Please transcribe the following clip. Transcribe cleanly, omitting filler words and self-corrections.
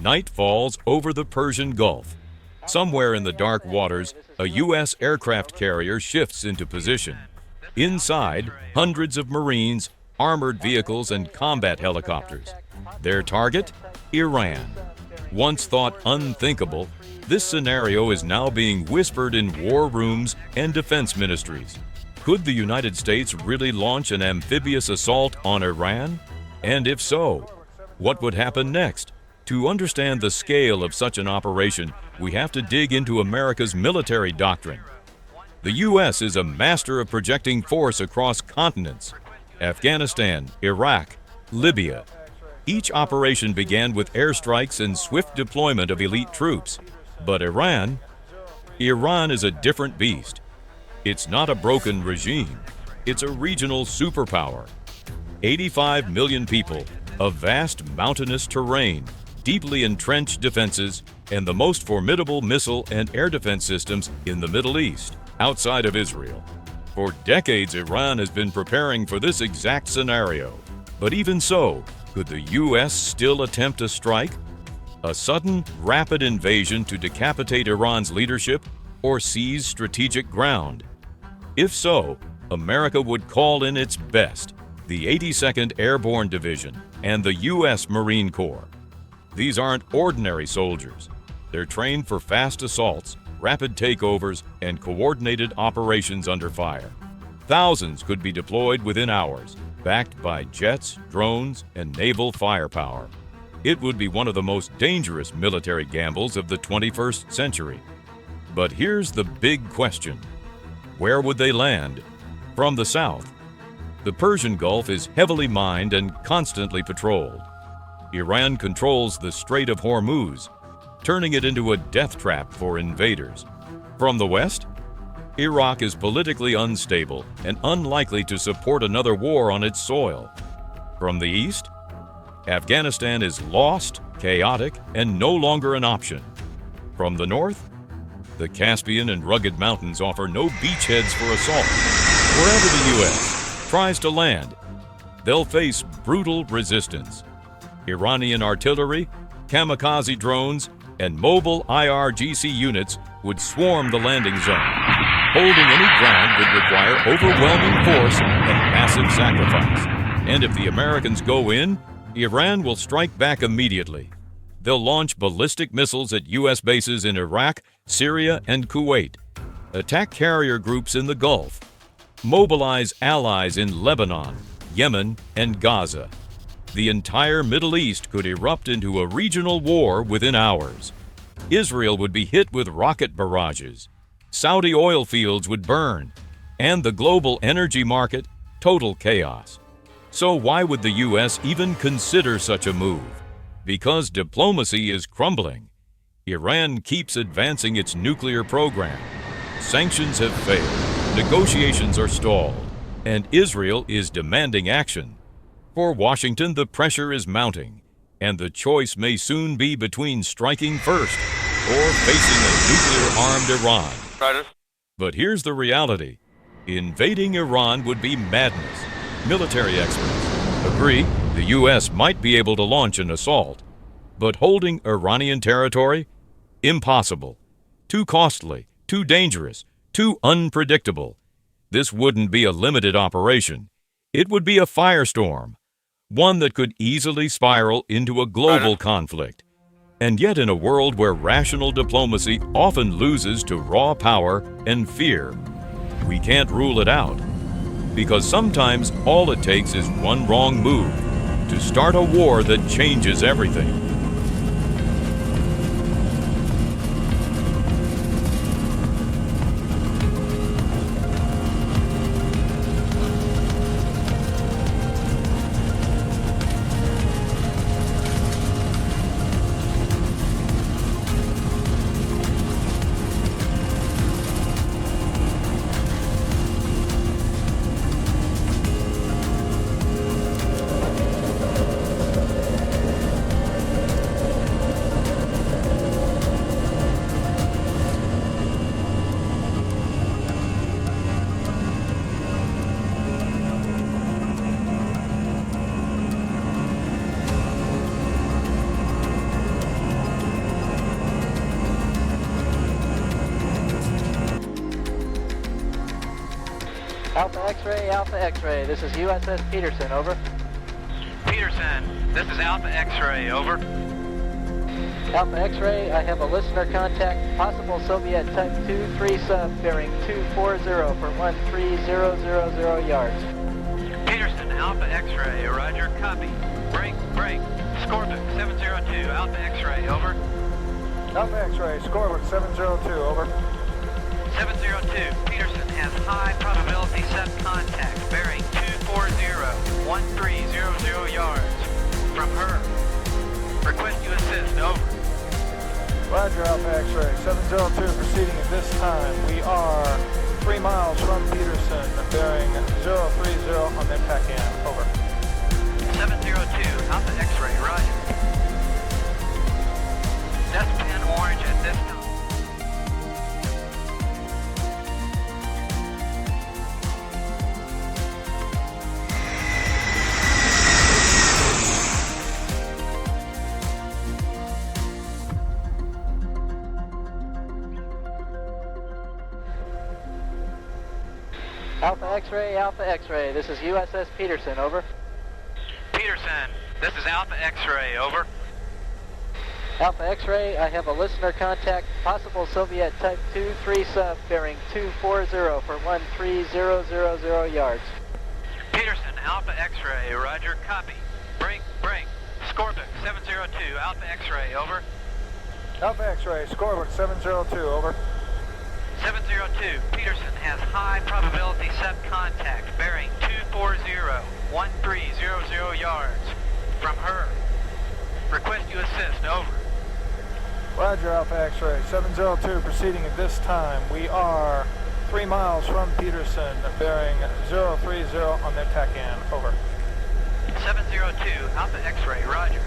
Night falls over the Persian Gulf. Somewhere in the dark waters, a U.S. aircraft carrier shifts into position. Inside, hundreds of Marines, armored vehicles, and combat helicopters. Their target? Iran. Once thought unthinkable, this scenario is now being whispered in war rooms and defense ministries. Could the United States really launch an amphibious assault on Iran? And if so, what would happen next? To understand the scale of such an operation, we have to dig into America's military doctrine. The U.S. is a master of projecting force across continents: Afghanistan, Iraq, Libya. Each operation began with airstrikes and swift deployment of elite troops. But Iran is a different beast. It's not a broken regime. It's a regional superpower. 85 million people, a vast mountainous terrain, deeply entrenched defenses, and the most formidable missile and air defense systems in the Middle East, outside of Israel. For decades, Iran has been preparing for this exact scenario. But even so, could the U.S. still attempt a strike? A sudden, rapid invasion to decapitate Iran's leadership or seize strategic ground? If so, America would call in its best, the 82nd Airborne Division and the U.S. Marine Corps. These aren't ordinary soldiers. They're trained for fast assaults, rapid takeovers, and coordinated operations under fire. Thousands could be deployed within hours, backed by jets, drones, and naval firepower. It would be one of the most dangerous military gambles of the 21st century. But here's the big question. Where would they land? From the south. The Persian Gulf is heavily mined and constantly patrolled. Iran controls the Strait of Hormuz, turning it into a death trap for invaders. From the west, Iraq is politically unstable and unlikely to support another war on its soil. From the east, Afghanistan is lost, chaotic, and no longer an option. From the north, the Caspian and rugged mountains offer no beachheads for assault. Wherever the U.S. tries to land, they'll face brutal resistance. Iranian artillery, kamikaze drones, and mobile IRGC units would swarm the landing zone. Holding any ground would require overwhelming force and massive sacrifice. And if the Americans go in, Iran will strike back immediately. They'll launch ballistic missiles at U.S. bases in Iraq, Syria, and Kuwait, attack carrier groups in the Gulf, mobilize allies in Lebanon, Yemen, and Gaza. The entire Middle East could erupt into a regional war within hours. Israel would be hit with rocket barrages. Saudi oil fields would burn, and the global energy market, total chaos. So why would the U.S. even consider such a move? Because diplomacy is crumbling. Iran keeps advancing its nuclear program. Sanctions have failed, negotiations are stalled, and Israel is demanding action. For Washington, the pressure is mounting, and the choice may soon be between striking first or facing a nuclear-armed Iran. But here's the reality. Invading Iran would be madness. Military experts agree the U.S. might be able to launch an assault, but holding Iranian territory? Impossible. Too costly, too dangerous, too unpredictable. This wouldn't be a limited operation. It would be a firestorm, one that could easily spiral into a global conflict. And yet, in a world where rational diplomacy often loses to raw power and fear, we can't rule it out. Because sometimes all it takes is one wrong move to start a war that changes everything. Alpha X-ray, this is USS Peterson, over. Peterson, this is Alpha X-ray, over. Alpha X-ray, I have a listener contact, possible Soviet Type 2-3 sub bearing 240 for 13000 yards. Peterson, Alpha X-ray, roger, copy. Break. Scorebook 702, Alpha X-ray, over. Alpha X-ray, scorebook 702, over. 702, Peterson has high probability sub contact bearing 240, 1300 yards from her. Request you assist, over. Roger, Alpha X-ray, 702 proceeding at this time. We are 3 miles from Peterson, bearing 030 on the TACAN, over. 702, Alpha X-ray, roger. Dustpan orange at this time. Alpha X-ray, this is USS Peterson, over. Peterson, this is Alpha X-ray, over. Alpha X-ray, I have a listener contact, possible Soviet Type 2-3 sub bearing 240 for 13000 yards. Peterson, Alpha X-ray, roger, copy. Break. Scorebook 702, Alpha X-ray, over. Alpha X-ray, scorebook 702, over. 702, Peterson has high probability sub contact bearing 240, 1300 yards from her. Request you assist, over. Roger, Alpha X-ray, 702 proceeding at this time. We are 3 miles from Peterson, bearing 030 on the TACAN, over. 702, Alpha X-ray, roger.